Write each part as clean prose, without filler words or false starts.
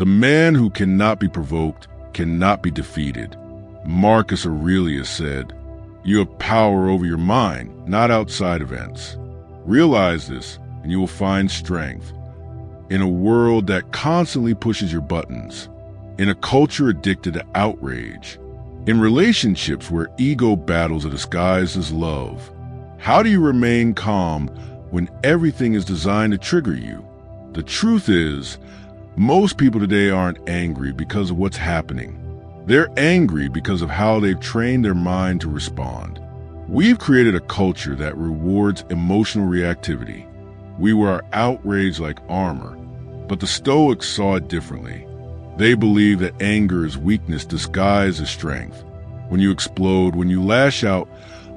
The man who cannot be provoked cannot be defeated. Marcus Aurelius said, "You have power over your mind, not outside events." Realize this, and you will find strength. In a world that constantly pushes your buttons, in a culture addicted to outrage, in relationships where ego battles are disguised as love, how do you remain calm when everything is designed to trigger you? The truth is, most people today aren't angry because of what's happening. They're angry because of how they've trained their mind to respond. We've created a culture that rewards emotional reactivity. We wear outrage like armor, but the Stoics saw it differently. They believe that anger is weakness disguised as strength. When you explode, when you lash out,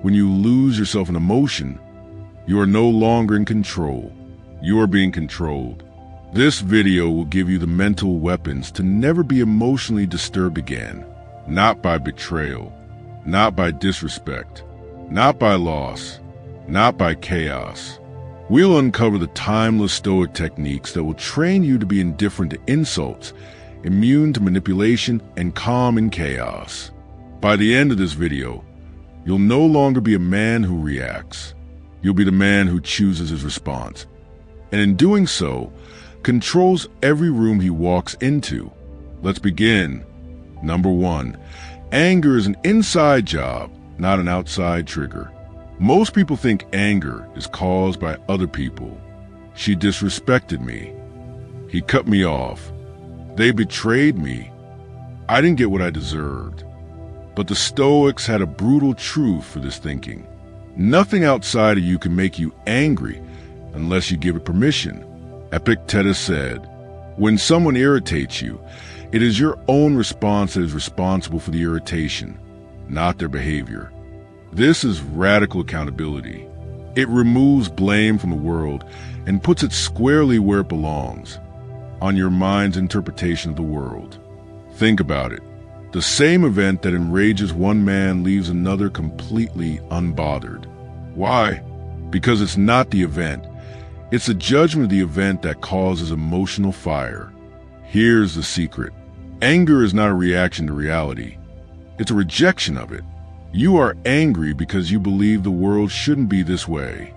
when you lose yourself in emotion, you are no longer in control. You are being controlled. This video will give you the mental weapons to never be emotionally disturbed again. Not by betrayal, not by disrespect, not by loss, not by chaos. We'll uncover the timeless Stoic techniques that will train you to be indifferent to insults, immune to manipulation, and calm in chaos. By the end of this video, you'll no longer be a man who reacts. You'll be the man who chooses his response. And in doing so, controls every room he walks into. Let's begin. Number 1, anger is an inside job, not an outside trigger. Most people think anger is caused by other people. She disrespected me. He cut me off. They betrayed me. I didn't get what I deserved. But the Stoics had a brutal truth for this thinking. Nothing outside of you can make you angry unless you give it permission. Epictetus said, "When someone irritates you, it is your own response that is responsible for the irritation, not their behavior." This is radical accountability. It removes blame from the world and puts it squarely where it belongs, on your mind's interpretation of the world. Think about it. The same event that enrages one man leaves another completely unbothered. Why? Because it's not the event. It's the judgment of the event that causes emotional fire. Here's the secret. Anger is not a reaction to reality. It's a rejection of it. You are angry because you believe the world shouldn't be this way.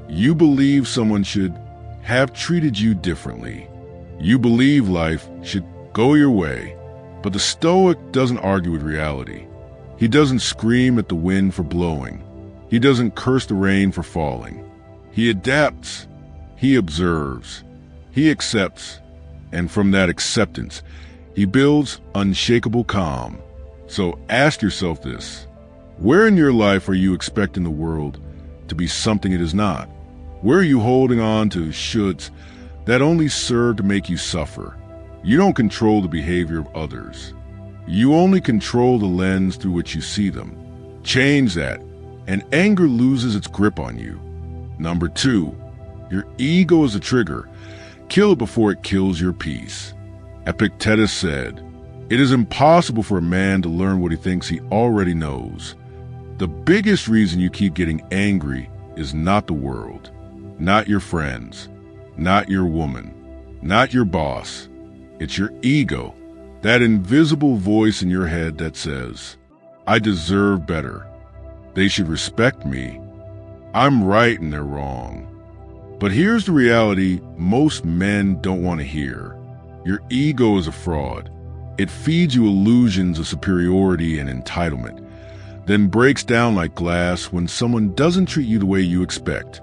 You believe someone should have treated you differently. You believe life should go your way. But the Stoic doesn't argue with reality. He doesn't scream at the wind for blowing. He doesn't curse the rain for falling. He adapts. He observes. He accepts. And from that acceptance, he builds unshakable calm. So ask yourself this. Where in your life are you expecting the world to be something it is not? Where are you holding on to shoulds that only serve to make you suffer? You don't control the behavior of others. You only control the lens through which you see them. Change that, and anger loses its grip on you. Number 2, your ego is a trigger. Kill it before it kills your peace. Epictetus said, "It is impossible for a man to learn what he thinks he already knows." The biggest reason you keep getting angry is not the world, not your friends, not your woman, not your boss. It's your ego, that invisible voice in your head that says, "I deserve better. They should respect me. I'm right and they're wrong." But here's the reality most men don't want to hear. Your ego is a fraud. It feeds you illusions of superiority and entitlement, then breaks down like glass when someone doesn't treat you the way you expect.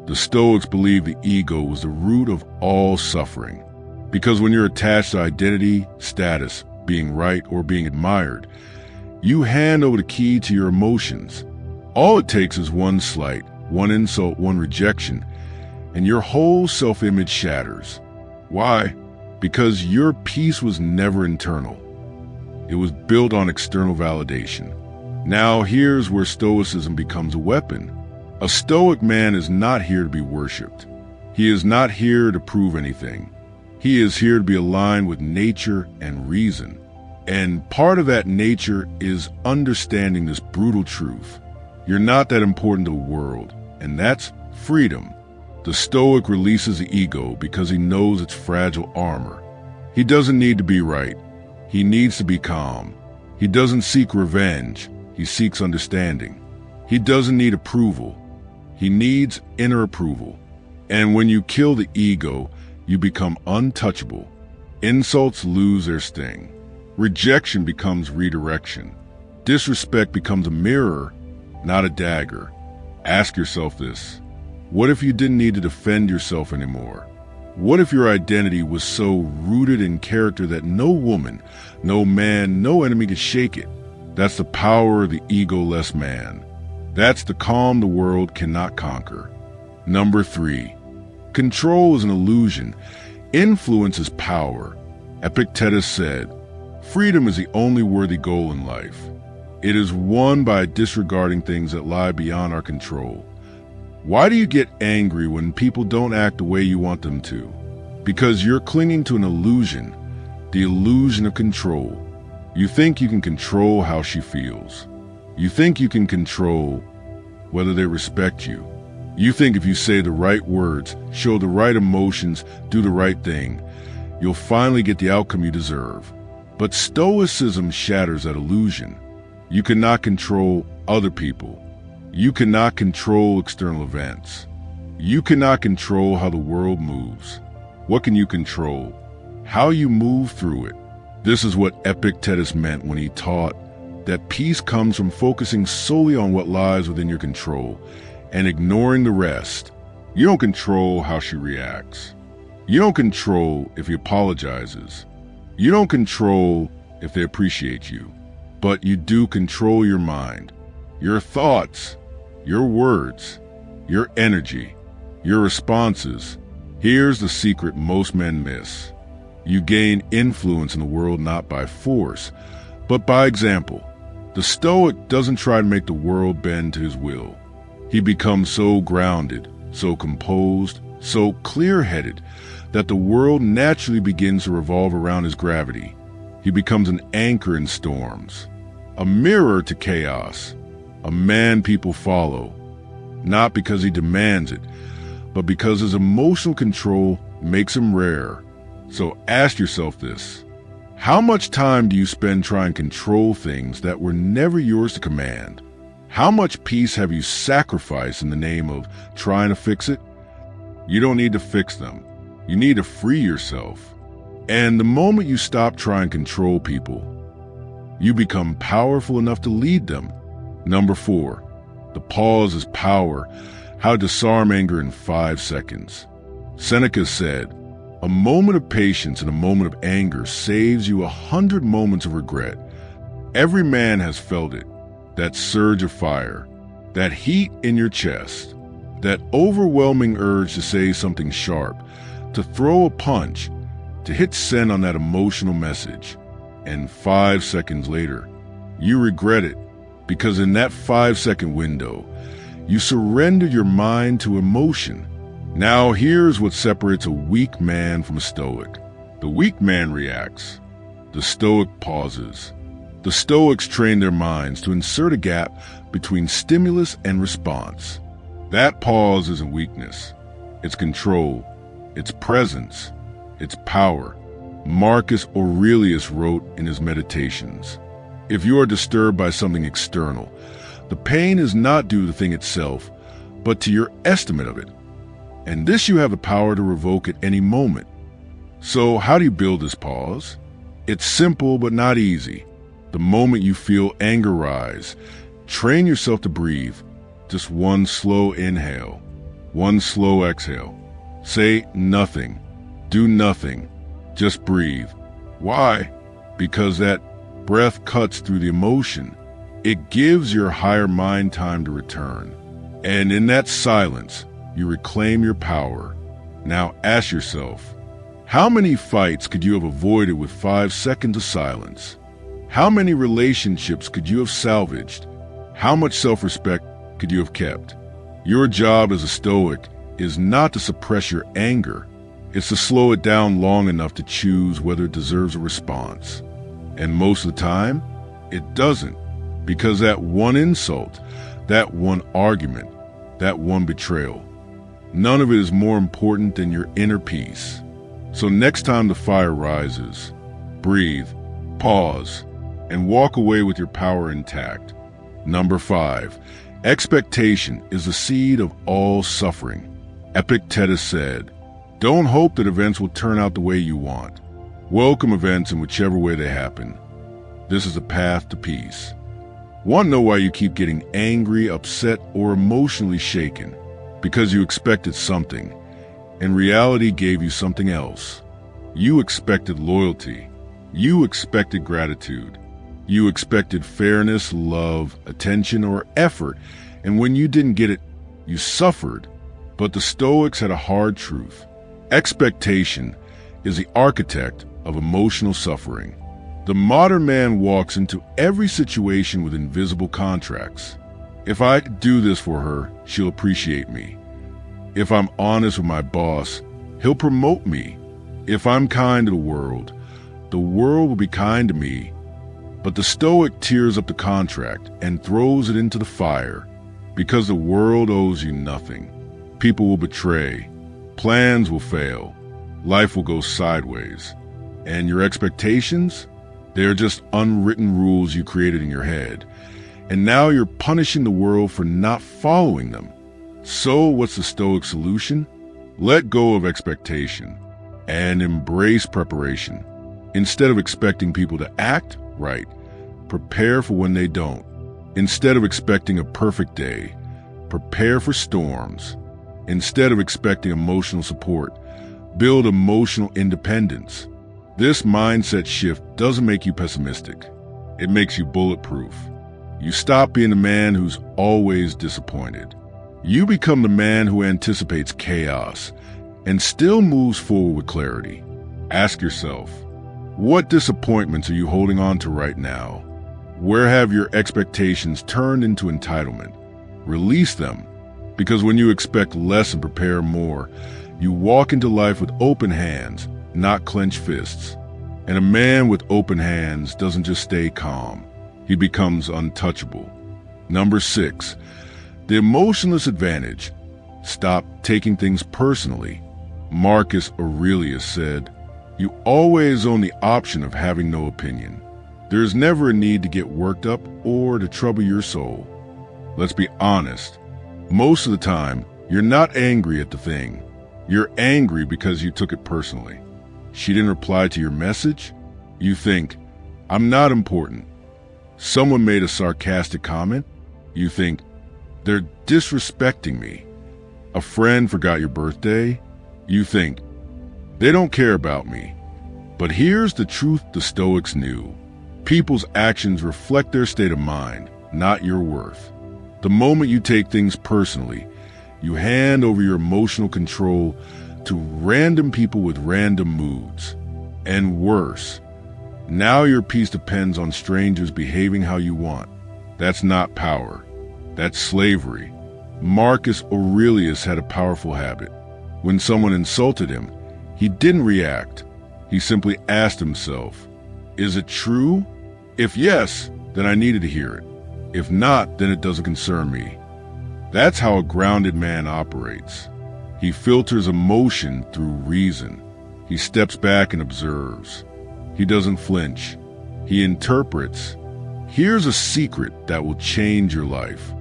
The Stoics believe the ego was the root of all suffering. Because when you're attached to identity, status, being right, or being admired, you hand over the key to your emotions. All it takes is one slight, one insult, one rejection, and your whole self-image shatters. Why? Because your peace was never internal. It was built on external validation. Now here's where Stoicism becomes a weapon. A Stoic man is not here to be worshipped. He is not here to prove anything. He is here to be aligned with nature and reason. And part of that nature is understanding this brutal truth. You're not that important to the world, and that's freedom. The Stoic releases the ego because he knows it's fragile armor. He doesn't need to be right. He needs to be calm. He doesn't seek revenge. He seeks understanding. He doesn't need approval. He needs inner approval. And when you kill the ego, you become untouchable. Insults lose their sting. Rejection becomes redirection. Disrespect becomes a mirror, not a dagger. Ask yourself this. What if you didn't need to defend yourself anymore? What if your identity was so rooted in character that no woman, no man, no enemy could shake it? That's the power of the ego-less man. That's the calm the world cannot conquer. Number 3, control is an illusion. Influence is power. Epictetus said, freedom is the only worthy goal in life. It is won by disregarding things that lie beyond our control. Why do you get angry when people don't act the way you want them to? Because you're clinging to an illusion, the illusion of control. You think you can control how she feels. You think you can control whether they respect you. You think if you say the right words, show the right emotions, do the right thing, you'll finally get the outcome you deserve. But Stoicism shatters that illusion. You cannot control other people. You cannot control external events. You cannot control how the world moves. What can you control? How you move through it. This is what Epictetus meant when he taught that peace comes from focusing solely on what lies within your control and ignoring the rest. You don't control how she reacts. You don't control if he apologizes. You don't control if they appreciate you. But you do control your mind, your thoughts, your words, your energy, your responses. Here's the secret most men miss. You gain influence in the world not by force, but by example. The Stoic doesn't try to make the world bend to his will. He becomes so grounded, so composed, so clear-headed that the world naturally begins to revolve around his gravity. He becomes an anchor in storms, a mirror to chaos, a man people follow, not because he demands it, but because his emotional control makes him rare. So ask yourself this. How much time do you spend trying to control things that were never yours to command? How much peace have you sacrificed in the name of trying to fix it? You don't need to fix them. You need to free yourself. And the moment you stop trying to control people, you become powerful enough to lead them. Number 4, the pause is power. How to disarm anger in 5 seconds. Seneca said, a moment of patience and a moment of anger saves you 100 moments of regret. Every man has felt it, that surge of fire, that heat in your chest, that overwhelming urge to say something sharp, to throw a punch, to hit send on that emotional message. And 5 seconds later, you regret it, because in that 5-second window, you surrender your mind to emotion. Now here's what separates a weak man from a Stoic. The weak man reacts. The Stoic pauses. The Stoics train their minds to insert a gap between stimulus and response. That pause isn't weakness. It's control. It's presence. It's power. Marcus Aurelius wrote in his Meditations, if you are disturbed by something external, the pain is not due to the thing itself, but to your estimate of it. And this you have the power to revoke at any moment. So how do you build this pause? It's simple but not easy. The moment you feel anger rise, train yourself to breathe. Just one slow inhale, one slow exhale. Say nothing. Do nothing. Just breathe. Why? Because that breath cuts through the emotion. It gives your higher mind time to return. And in that silence, you reclaim your power. Now ask yourself, how many fights could you have avoided with 5 seconds of silence? How many relationships could you have salvaged? How much self-respect could you have kept? Your job as a Stoic is not to suppress your anger. It's to slow it down long enough to choose whether it deserves a response. And most of the time, it doesn't. Because that one insult, that one argument, that one betrayal, none of it is more important than your inner peace. So next time the fire rises, breathe, pause, and walk away with your power intact. Number 5, expectation is the seed of all suffering. Epictetus said, "Don't hope that events will turn out the way you want. Welcome events in whichever way they happen. This is a path to peace." Want to know why you keep getting angry, upset, or emotionally shaken? Because you expected something, and reality gave you something else. You expected loyalty. You expected gratitude. You expected fairness, love, attention, or effort, and when you didn't get it, you suffered. But the Stoics had a hard truth. Expectation is the architect of emotional suffering. The modern man walks into every situation with invisible contracts. If I do this for her, she'll appreciate me. If I'm honest with my boss, he'll promote me. If I'm kind to the world will be kind to me. But the Stoic tears up the contract and throws it into the fire, because the world owes you nothing. People will betray, plans will fail, life will go sideways. And your expectations? They're just unwritten rules you created in your head. And now you're punishing the world for not following them. So what's the Stoic solution? Let go of expectation and embrace preparation. Instead of expecting people to act right, prepare for when they don't. Instead of expecting a perfect day, prepare for storms. Instead of expecting emotional support, build emotional independence. This mindset shift doesn't make you pessimistic. It makes you bulletproof. You stop being the man who's always disappointed. You become the man who anticipates chaos and still moves forward with clarity. Ask yourself, what disappointments are you holding on to right now? Where have your expectations turned into entitlement? Release them, because when you expect less and prepare more, you walk into life with open hands, not clenched fists. And a man with open hands doesn't just stay calm. He becomes untouchable. Number 6, the emotionless advantage. Stop taking things personally. Marcus Aurelius said, "You always own the option of having no opinion." There's never a need to get worked up or to trouble your soul. Let's be honest. Most of the time, you're not angry at the thing. You're angry because you took it personally. She didn't reply to your message? You think, "I'm not important." Someone made a sarcastic comment? You think, "They're disrespecting me." A friend forgot your birthday? You think, "They don't care about me." But here's the truth the Stoics knew. People's actions reflect their state of mind, not your worth. The moment you take things personally, you hand over your emotional control to random people with random moods. And worse, now your peace depends on strangers behaving how you want. That's not power. That's slavery. Marcus Aurelius had a powerful habit. When someone insulted him, he didn't react. He simply asked himself, "Is it true? If yes, then I needed to hear it. If not, then it doesn't concern me." That's how a grounded man operates. He filters emotion through reason. He steps back and observes. He doesn't flinch. He interprets. Here's a secret that will change your life.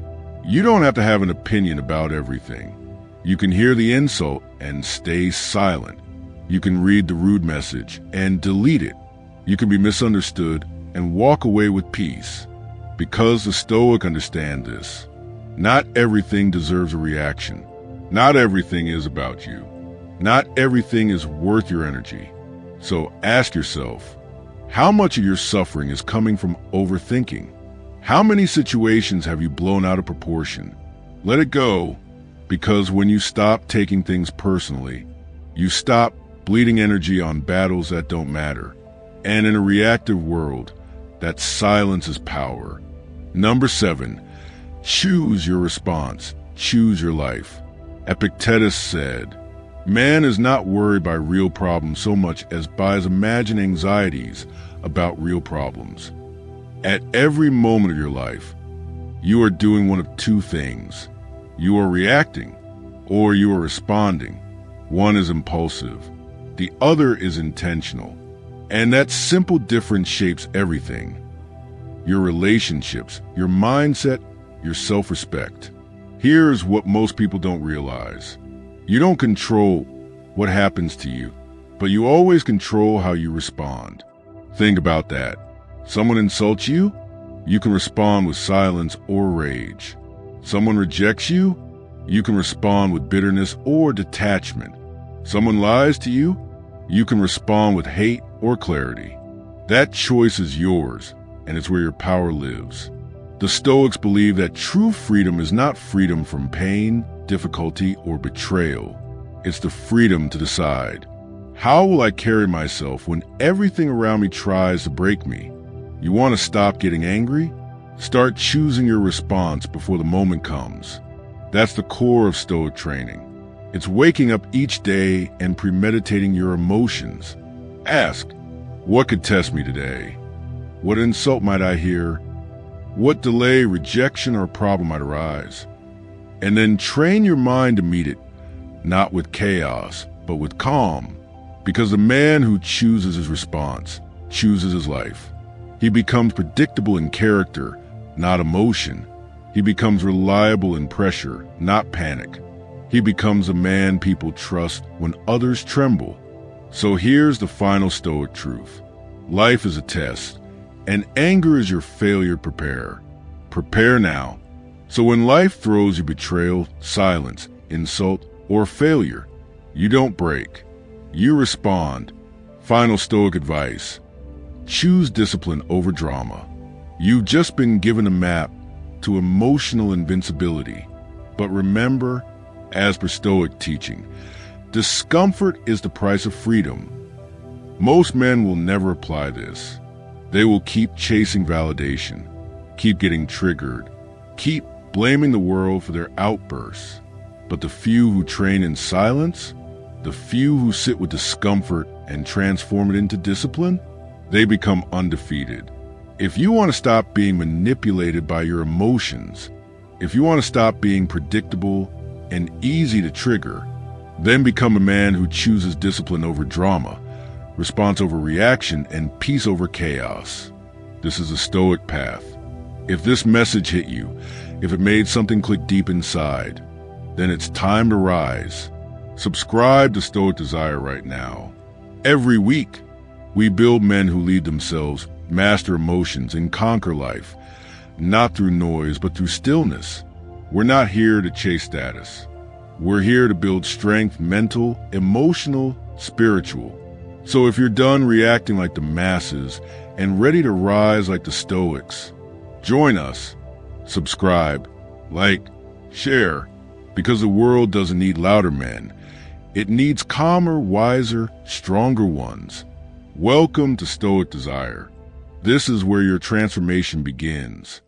You don't have to have an opinion about everything. You can hear the insult and stay silent. You can read the rude message and delete it. You can be misunderstood and walk away with peace. Because the Stoic understand this. Not everything deserves a reaction. Not everything is about you. Not everything is worth your energy. So ask yourself, how much of your suffering is coming from overthinking? How many situations have you blown out of proportion? Let it go, because when you stop taking things personally, you stop bleeding energy on battles that don't matter. And in a reactive world, that silence is power. Number 7, choose your response. Choose your life. Epictetus said, "Man is not worried by real problems so much as by his imagined anxieties about real problems." At every moment of your life, you are doing one of two things. You are reacting, or you are responding. One is impulsive, The other is intentional. And that simple difference shapes everything. Your relationships, your mindset, your self-respect. Here's what most people don't realize. You don't control what happens to you, but you always control how you respond. Think about that. Someone insults you, you can respond with silence or rage. Someone rejects you, you can respond with bitterness or detachment. Someone lies to you, you can respond with hate or clarity. That choice is yours, and it's where your power lives. The Stoics believe that true freedom is not freedom from pain, difficulty, or betrayal. It's the freedom to decide. How will I carry myself when everything around me tries to break me? You want to stop getting angry? Start choosing your response before the moment comes. That's the core of Stoic training. It's waking up each day and premeditating your emotions. Ask, what could test me today? What insult might I hear? What delay, rejection, or problem might arise? And then train your mind to meet it, not with chaos, but with calm. Because the man who chooses his response chooses his life. He becomes predictable in character, not emotion. He becomes reliable in pressure, not panic. He becomes a man people trust when others tremble. So here's the final Stoic truth. Life is a test, and anger is your failure to prepare. Prepare now. So when life throws you betrayal, silence, insult, or failure, you don't break. You respond. Final Stoic advice. Choose discipline over drama. You've just been given a map to emotional invincibility. But remember, as per Stoic teaching, discomfort is the price of freedom. Most men will never apply this. They will keep chasing validation, keep getting triggered, keep blaming the world for their outbursts. But the few who train in silence, the few who sit with discomfort and transform it into discipline, they become undefeated. If you want to stop being manipulated by your emotions, if you want to stop being predictable and easy to trigger, then become a man who chooses discipline over drama, response over reaction, and peace over chaos. This is a Stoic path. If this message hit you, if it made something click deep inside, then it's time to rise. Subscribe to Stoic Desire right now. Every week, we build men who lead themselves, master emotions, and conquer life, not through noise, but through stillness. We're not here to chase status. We're here to build strength, mental, emotional, spiritual. So if you're done reacting like the masses and ready to rise like the Stoics, join us. Subscribe, like, share, because the world doesn't need louder men. It needs calmer, wiser, stronger ones. Welcome to Stoic Desire. This is where your transformation begins.